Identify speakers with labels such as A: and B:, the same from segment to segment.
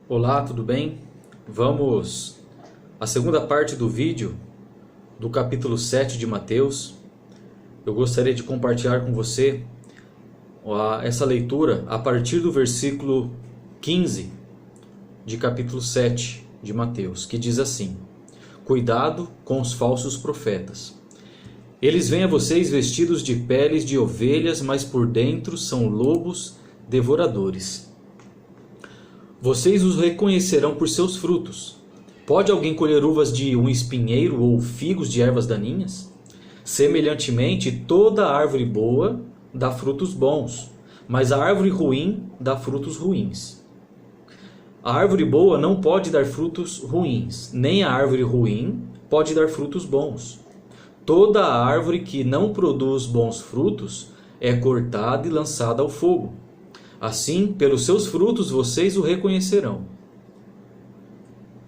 A: Olá, tudo bem? Vamos à segunda parte do vídeo do capítulo 7 de Mateus. Eu gostaria de compartilhar com você essa leitura a partir do versículo 15 de capítulo 7 de Mateus, que diz assim: Cuidado com os falsos profetas. Eles vêm a vocês vestidos de peles de ovelhas, mas por dentro são lobos devoradores. Vocês os reconhecerão por seus frutos. Pode alguém colher uvas de um espinheiro ou figos de ervas daninhas? Semelhantemente, toda árvore boa dá frutos bons, mas a árvore ruim dá frutos ruins. A árvore boa não pode dar frutos ruins, nem a árvore ruim pode dar frutos bons. Toda árvore que não produz bons frutos é cortada e lançada ao fogo. Assim, pelos seus frutos vocês o reconhecerão.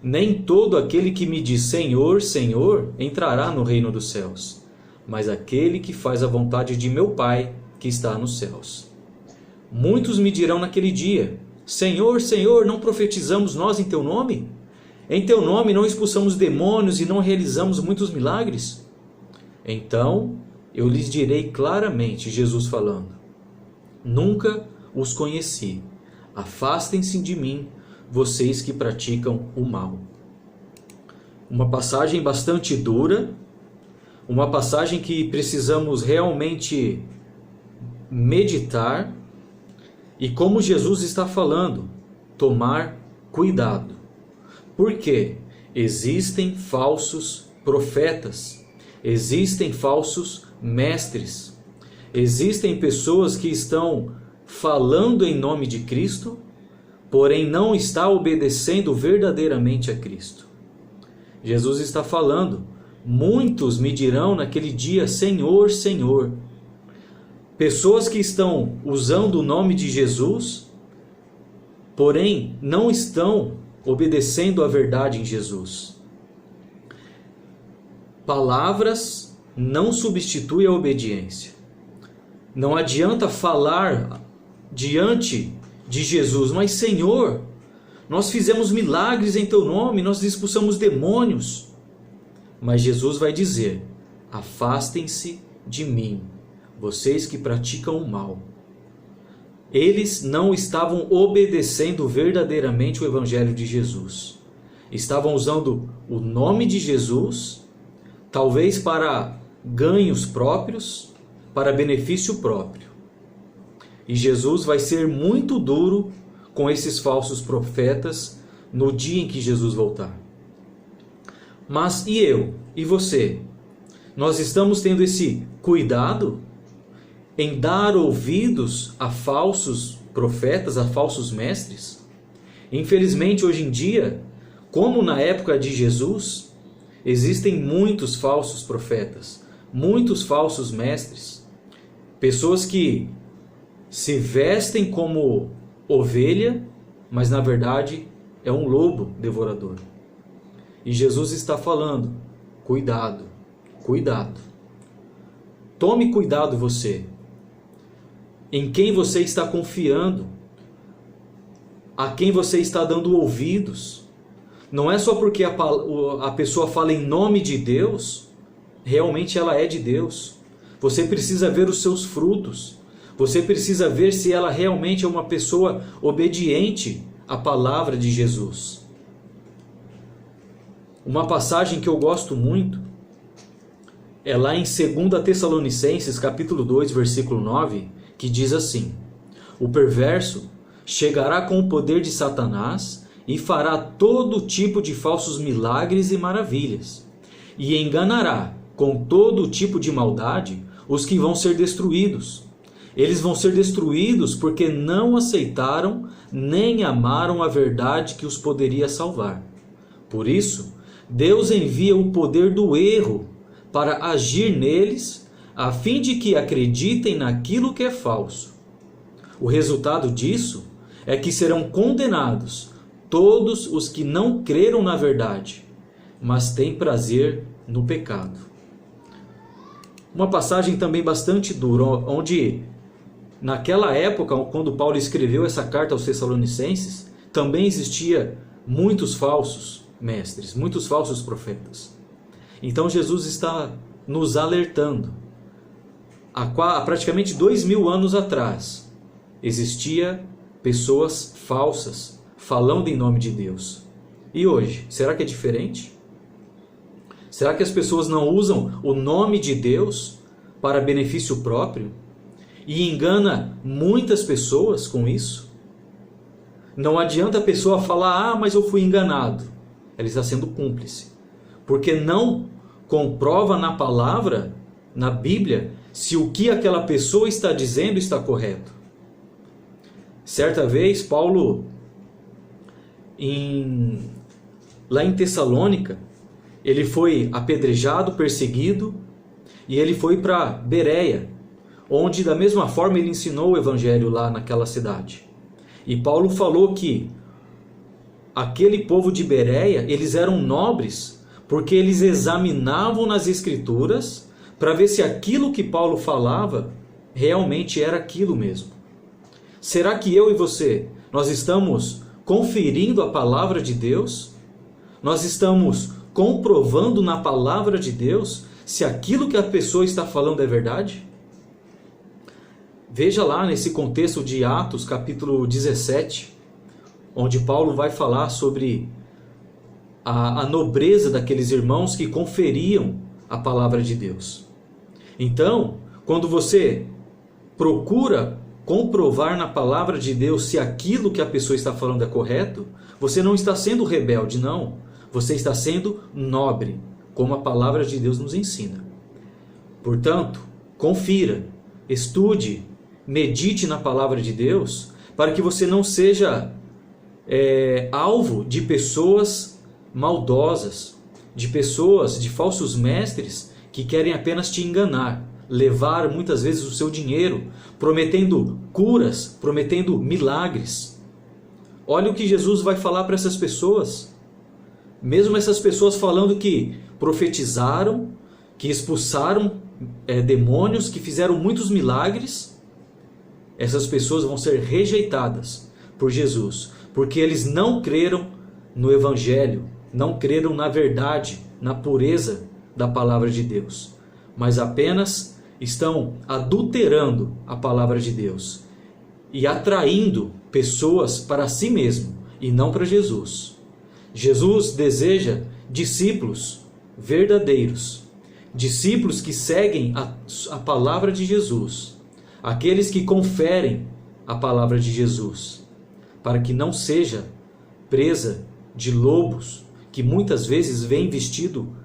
A: Nem todo aquele que me diz Senhor, Senhor, entrará no reino dos céus, mas aquele que faz a vontade de meu Pai que está nos céus. Muitos me dirão naquele dia: Senhor, Senhor, não profetizamos nós em teu nome? Em teu nome não expulsamos demônios e não realizamos muitos milagres? Então eu lhes direi claramente, Jesus falando: Nunca os conheci. Afastem-se de mim, vocês que praticam o mal. Uma passagem bastante dura, uma passagem que precisamos realmente meditar, e como Jesus está falando, tomar cuidado. Porque existem falsos profetas, existem falsos mestres, existem pessoas que estão falando em nome de Cristo, porém não está obedecendo verdadeiramente a Cristo. Jesus está falando: muitos me dirão naquele dia, Senhor, Senhor. Pessoas que estão usando o nome de Jesus, porém não estão obedecendo a verdade em Jesus. Palavras não substituem a obediência. Não adianta falar diante de Jesus, mas Senhor, nós fizemos milagres em teu nome, nós expulsamos demônios. Mas Jesus vai dizer: afastem-se de mim, vocês que praticam o mal. Eles não estavam obedecendo verdadeiramente o Evangelho de Jesus. Estavam usando o nome de Jesus, talvez para ganhos próprios, para benefício próprio. E Jesus vai ser muito duro com esses falsos profetas no dia em que Jesus voltar. Mas e eu? E você? Nós estamos tendo esse cuidado em dar ouvidos a falsos profetas, a falsos mestres? Infelizmente, hoje em dia, como na época de Jesus, existem muitos falsos profetas, muitos falsos mestres, pessoas que se vestem como ovelha, mas na verdade é um lobo devorador. E Jesus está falando: cuidado, cuidado. Tome cuidado você. Em quem você está confiando? A quem você está dando ouvidos? Não é só porque a pessoa fala em nome de Deus, realmente ela é de Deus. Você precisa ver os seus frutos. Você precisa ver se ela realmente é uma pessoa obediente à palavra de Jesus. Uma passagem que eu gosto muito é lá em 2 Tessalonicenses, capítulo 2, versículo 9, que diz assim: O perverso chegará com o poder de Satanás e fará todo tipo de falsos milagres e maravilhas, e enganará com todo tipo de maldade os que vão ser destruídos. Eles vão ser destruídos porque não aceitaram nem amaram a verdade que os poderia salvar. Por isso, Deus envia o poder do erro para agir neles, a fim de que acreditem naquilo que é falso. O resultado disso é que serão condenados todos os que não creram na verdade, mas têm prazer no pecado. Uma passagem também bastante dura, onde naquela época, quando Paulo escreveu essa carta aos Tessalonicenses, também existia muitos falsos mestres, muitos falsos profetas. Então Jesus está nos alertando. Há praticamente 2000 anos atrás, existia pessoas falsas falando em nome de Deus. E hoje, será que é diferente? Será que as pessoas não usam o nome de Deus para benefício próprio e engana muitas pessoas com isso? Não adianta a pessoa falar, mas eu fui enganado. Ela está sendo cúmplice, porque não comprova na palavra, na Bíblia, se o que aquela pessoa está dizendo está correto. Certa vez, Paulo, lá em Tessalônica, ele foi apedrejado, perseguido, e ele foi para Bereia, onde da mesma forma ele ensinou o evangelho lá naquela cidade. E Paulo falou que aquele povo de Bereia, eles eram nobres, porque eles examinavam nas escrituras para ver se aquilo que Paulo falava realmente era aquilo mesmo. Será que eu e você, nós estamos conferindo a palavra de Deus? Nós estamos comprovando na palavra de Deus se aquilo que a pessoa está falando é verdade? Veja lá nesse contexto de Atos, capítulo 17, onde Paulo vai falar sobre a nobreza daqueles irmãos que conferiam a palavra de Deus. Então, quando você procura comprovar na palavra de Deus se aquilo que a pessoa está falando é correto, você não está sendo rebelde, não. Você está sendo nobre, como a palavra de Deus nos ensina. Portanto, confira, estude, medite na palavra de Deus, para que você não seja alvo de pessoas maldosas, de pessoas, de falsos mestres que querem apenas te enganar, levar muitas vezes o seu dinheiro, prometendo curas, prometendo milagres. Olha o que Jesus vai falar para essas pessoas. Mesmo essas pessoas falando que profetizaram, que expulsaram demônios, que fizeram muitos milagres, essas pessoas vão ser rejeitadas por Jesus, porque eles não creram no Evangelho, não creram na verdade, na pureza da palavra de Deus, mas apenas estão adulterando a palavra de Deus e atraindo pessoas para si mesmo e não para Jesus. Jesus deseja discípulos verdadeiros, discípulos que seguem a palavra de Jesus, aqueles que conferem a palavra de Jesus, para que não seja presa de lobos que muitas vezes vêm vestido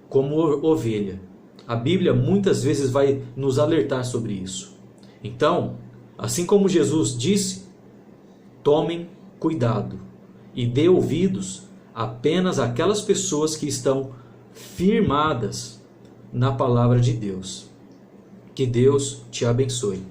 A: como ovelha. A Bíblia muitas vezes vai nos alertar sobre isso. Então, assim como Jesus disse, tomem cuidado e dê ouvidos apenas àquelas pessoas que estão firmadas na palavra de Deus. Que Deus te abençoe.